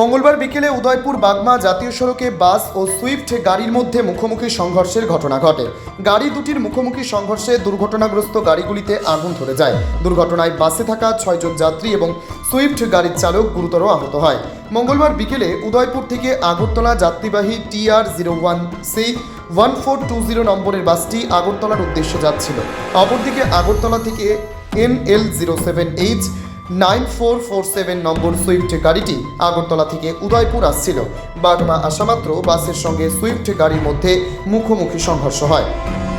মঙ্গলবার বিকেলে উদয়পুর বাগমা জাতীয় সড়কে বাস ও সুইফট গাড়ির মধ্যে মুখোমুখি সংঘর্ষের ঘটনা ঘটে। গাড়ি দুটির মুখোমুখি সংঘর্ষে দুর্ঘটনাগ্রস্ত গাড়িগুলিতে আগুন ধরে যায়। দুর্ঘটনায় বাসে থাকা 6 জন যাত্রী এবং সুইফট গাড়ির চালক গুরুতর আহত হয়। মঙ্গলবার বিকেলে উদয়পুর থেকে আগরতলা যাত্রীবাহী TR01C 1420 নম্বরের বাসটি আগরতলার উদ্দেশ্যে যাচ্ছিল। অপরদিকে আগরতলা থেকে NL07H 9447 নম্বর সুইফট গাড়িটি আগরতলা থেকে উদয়পুর আসছিল। বাগমা আসামাত্র বাসের সঙ্গে সুইফট গাড়ির মধ্যে মুখোমুখি সংঘর্ষ হয়।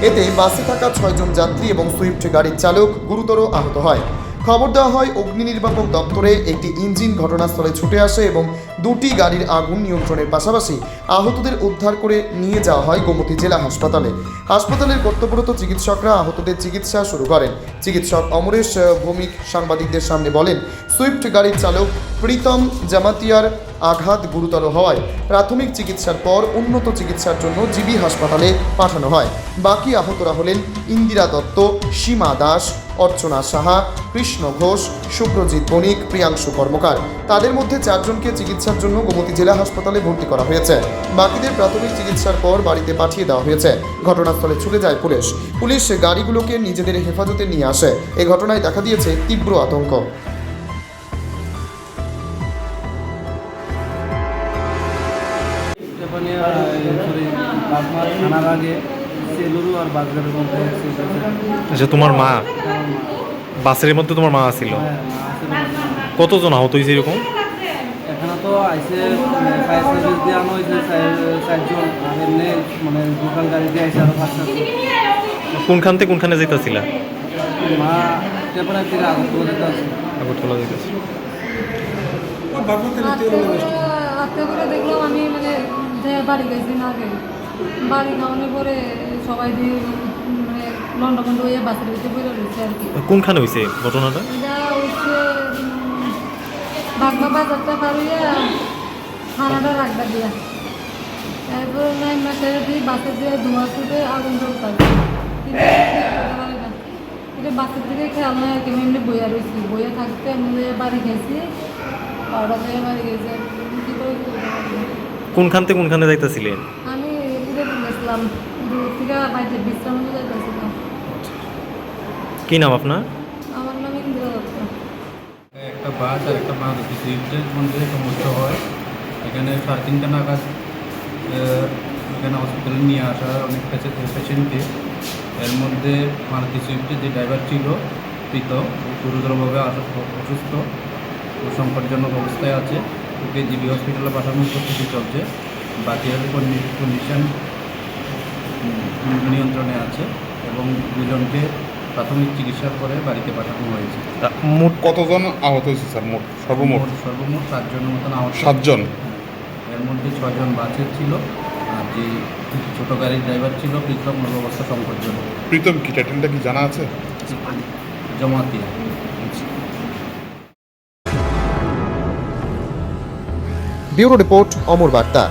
এতে বাসে থাকা 6 জন যাত্রী এবং সুইফট গাড়ির চালক গুরুতর আহত হয়। খবর দেওয়া হয় অগ্নি নির্বাপক দপ্তরে। একটি ইঞ্জিন ঘটনাস্থলে ছুটে আসে এবং দুটি গাড়ির আগুন নিয়ন্ত্রণের পাশাপাশি আহতদের উদ্ধার করে নিয়ে যাওয়া হয় গোমতী জেলা হাসপাতালে। হাসপাতালের কর্তব্যরত চিকিৎসকরা আহতদের চিকিৎসা শুরু করেন। চিকিৎসক অমরেশ ভৌমিক সাংবাদিকদের সামনে বলেন, সুইফট গাড়ির চালক প্রীতম জামাতিয়ার আঘাত গুরুতর হওয়ায় প্রাথমিক চিকিৎসার পর উন্নত চিকিৎসার জন্য জিবি হাসপাতালে পাঠানো হয়। বাকি আহতরা হলেন ইন্দিরা দত্ত, সীমা দাস, অর্চনা সাহা, কৃষ্ণ ঘোষ, শুভ্রজিৎ বণিক, প্রিয়াংশু কর্মকার। তাদের মধ্যে 4 জনকে চিকিৎসার জন্য গোমতী জেলা হাসপাতালে ভর্তি করা হয়েছে। বাকিদের প্রাথমিক চিকিৎসার পর বাড়িতে পাঠিয়ে দেওয়া হয়েছে। ঘটনাস্থলে ছুটে যায় পুলিশ গাড়িগুলোকে নিজেদের হেফাজতে নিয়ে আসে। এই ঘটনায় দেখা দিয়েছে তীব্র আতঙ্ক। আচ্ছা, তোমার মা বাসের মধ্যে তোমার মা ছিল? কতজন আহত হয়েছে এরকম? এখানে তো আইসে ফায়ার সার্ভিস দিয়ে আনা হয়েছে 4 জন, আর এমনি মানে লোকাল গাড়ি দিয়ে আইসে আরো 5টা। কোনখান থেকে কোনখানে যেতেছিলা? মা টেপনা থেকে আগরতলা যেতে আছে। আগরতলা যেতেছি। রাত্রে করে দেখলাম আমি মানে বাড়ি গেছি না, আগে বাড়ি খাওয়ানোর পরে সবাই দিয়ে মানে লন্ডভন্ড হয়ে বাসের ভিতরে বেরো রয়েছে আর কি। কোনখানে হয়েছে ঘটনাটা? এটা হচ্ছে বাগমা বাজারটা পার হইয়া থানাটা রাখবা দিয়া, তারপরে 9 মাসের দিয়ে বাসের দিয়ে ধোঁয়া ছুটে আগুন জ্বলতাম। এটা বাসের দিকে খেয়াল নয় আর কি, আমি এমনি বইয়া রয়েছি, বইয়া থাকতে আমি বাড়ি গেছি, 12টা থেকে বাড়ি গেছি। কোনখান থেকে কোনখানে যাইতেছিলেন? আমি এদিকে গেছিলাম, দূর থেকে বাড়িতে বিশ্রাম নিতে যাইতেছিলাম। কি নাম আপনার? আমার নাম ইন্দিরা দত্ত। একটা বাস আর একটা মারুতি সুইফটের মধ্যে সমস্যা হয়। এখানে 3:30 নাগাদ এখানে হসপিটালে নিয়ে আসা হয় অনেক পেশেন্টকে। এর মধ্যে মারুতি সুইফটের যে ড্রাইভার ছিল প্রীতম, গুরুতরভাবে অসুস্থ ও সংকটজনক অবস্থায় আছে। ওকে জিবি হসপিটালে পাঠানোর প্রস্তুতি চলছে। বাকির কন্ডিশন নিয়ন্ত্রণে আছে এবং 2 জনকে প্রাথমিক চিকিৎসার পরে বাড়িতে পাঠানো হয়েছে। মোট কতজন আহত হয়েছে স্যার? সর্বমোট 7 জনের মতন আহত। 7 জন। এর মধ্যে 6 জন বাসের ছিল, আর যে ছোটো গাড়ির ড্রাইভার ছিল প্রীতম, ওর অবস্থা সংকটজনক। প্রীতম কি টাইটেলটা কি জানা আছে? জমাতিয়া। ব্যুরো রিপোর্ট, অমর বার্তা।